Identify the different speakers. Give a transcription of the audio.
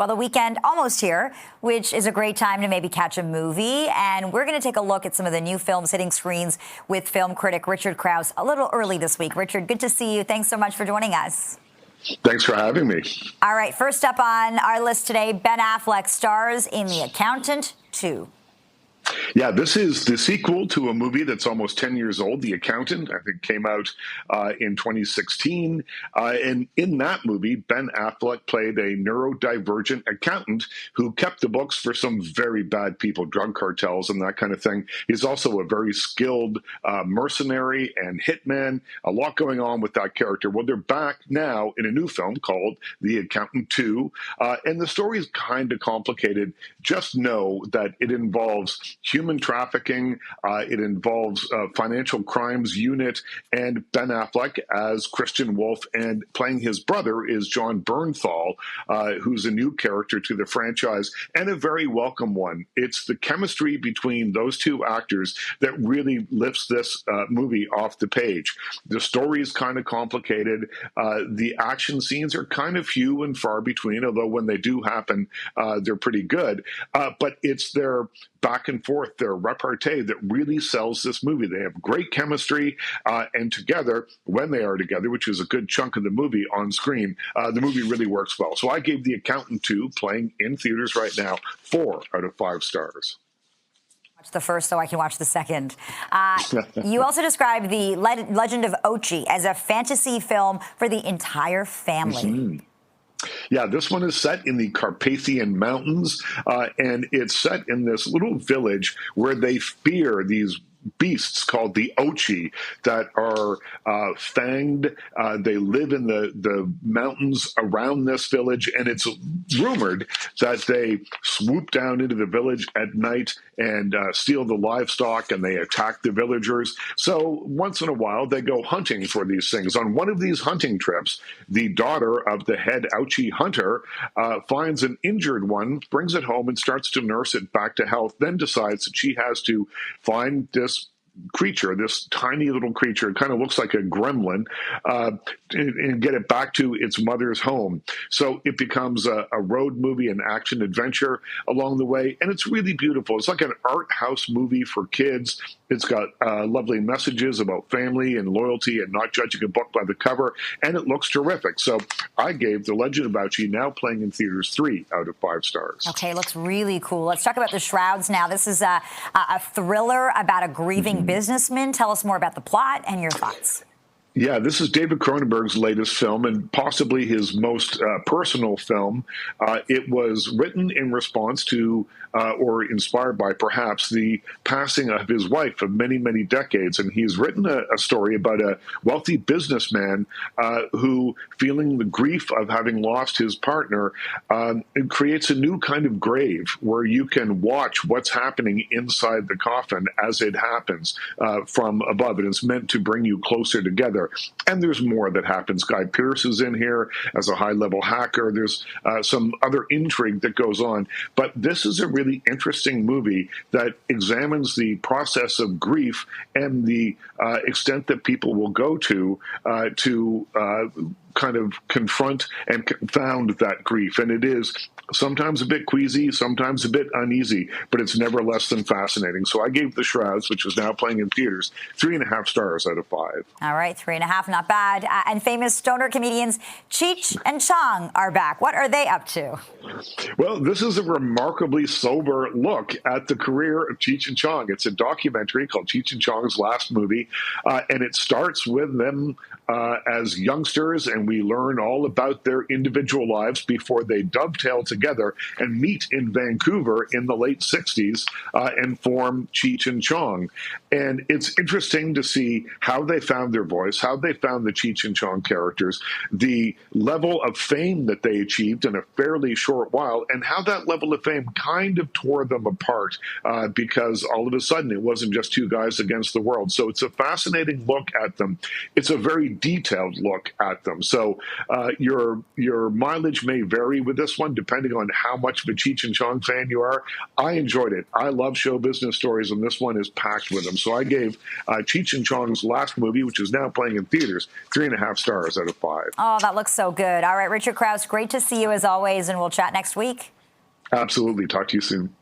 Speaker 1: Well, the weekend almost here, which is a great time to maybe catch a movie. And we're going to take a look at some of the new films hitting screens with film critic Richard Crouse a little early this week. Richard, good to see you. Thanks so much for joining us.
Speaker 2: Thanks for having me.
Speaker 1: All right, first up on our list today, Ben Affleck stars in The Accountant 2.
Speaker 2: Yeah, this is the sequel to a movie that's almost 10 years old, The Accountant. I think came out in 2016. And in that movie, Ben Affleck played a neurodivergent accountant who kept the books for some very bad people, drug cartels and that kind of thing. He's also a very skilled mercenary and hitman. A lot going on with that character. Well, they're back now in a new film called The Accountant 2. And the story is kind of complicated. Just know that it involves human trafficking, it involves financial crimes unit, and Ben Affleck as Christian Wolf, and playing his brother is John Bernthal, who's a new character to the franchise, and a very welcome one. It's the chemistry between those two actors that really lifts this movie off the page. The story is kind of complicated. The action scenes are kind of few and far between, although when they do happen, they're pretty good. But it's their back and forth, their repartee that really sells this movie. They have great chemistry, and together, when they are together, which is a good chunk of the movie on screen, the movie really works well. So I gave The Accountant 2, playing in theaters right now, 4 out of 5 stars.
Speaker 1: Watch the first so I can watch the second. You also described the Legend of Ochi as a fantasy film for the entire family. Mm-hmm.
Speaker 2: Yeah, this one is set in the Carpathian Mountains, and it's set in this little village where they fear these beasts called the Ochi that are fanged. They live in the mountains around this village, and it's rumored that they swoop down into the village at night and steal the livestock, and they attack the villagers. So once in a while, they go hunting for these things. On one of these hunting trips, the daughter of the head Ochi hunter finds an injured one, brings it home, and starts to nurse it back to health, then decides that she has to find this creature, this tiny little creature, it kind of looks like a gremlin, and get it back to its mother's home. So it becomes a road movie, an action adventure along the way, and it's really beautiful. It's like an art house movie for kids. It's got lovely messages about family and loyalty and not judging a book by the cover, and it looks terrific. So I gave The Legend of Ochi, now playing in theaters, 3 out of 5 stars.
Speaker 1: Okay, looks really cool. Let's talk about the Shrouds now. This is a thriller about a grieving businessman. Tell us more about the plot and your thoughts.
Speaker 2: Yeah, this is David Cronenberg's latest film and possibly his most personal film. It was written in response to, or inspired by perhaps, the passing of his wife of many, many decades. And he's written a story about a wealthy businessman who, feeling the grief of having lost his partner, creates a new kind of grave where you can watch what's happening inside the coffin as it happens from above. And it's meant to bring you closer together. And there's more that happens. Guy Pearce is in here as a high-level hacker. There's some other intrigue that goes on. But this is a really interesting movie that examines the process of grief and the extent that people will go to kind of confront and confound that grief. And it is sometimes a bit queasy, sometimes a bit uneasy, but it's never less than fascinating. So I gave The Shrouds, which is now playing in theaters, 3.5 stars out of 5.
Speaker 1: All right, 3.5, not bad. And famous stoner comedians Cheech and Chong are back. What are they up to?
Speaker 2: Well, this is a remarkably sober look at the career of Cheech and Chong. It's a documentary called Cheech and Chong's Last Movie, and it starts with them as youngsters, and we learn all about their individual lives before they dovetail together and meet in Vancouver in the late 60s and form Cheech and Chong. And it's interesting to see how they found their voice, how they found the Cheech and Chong characters, the level of fame that they achieved in a fairly short while, and how that level of fame kind of tore them apart because all of a sudden it wasn't just two guys against the world. So it's a fascinating look at them. It's a very detailed look at them. So your mileage may vary with this one, depending on how much of a Cheech and Chong fan you are. I enjoyed it. I love show business stories, and this one is packed with them. So I gave Cheech and Chong's last movie, which is now playing in theaters, 3.5 stars out of 5.
Speaker 1: Oh, that looks so good. All right, Richard Crouse, great to see you as always, and we'll chat next week.
Speaker 2: Absolutely. Talk to you soon.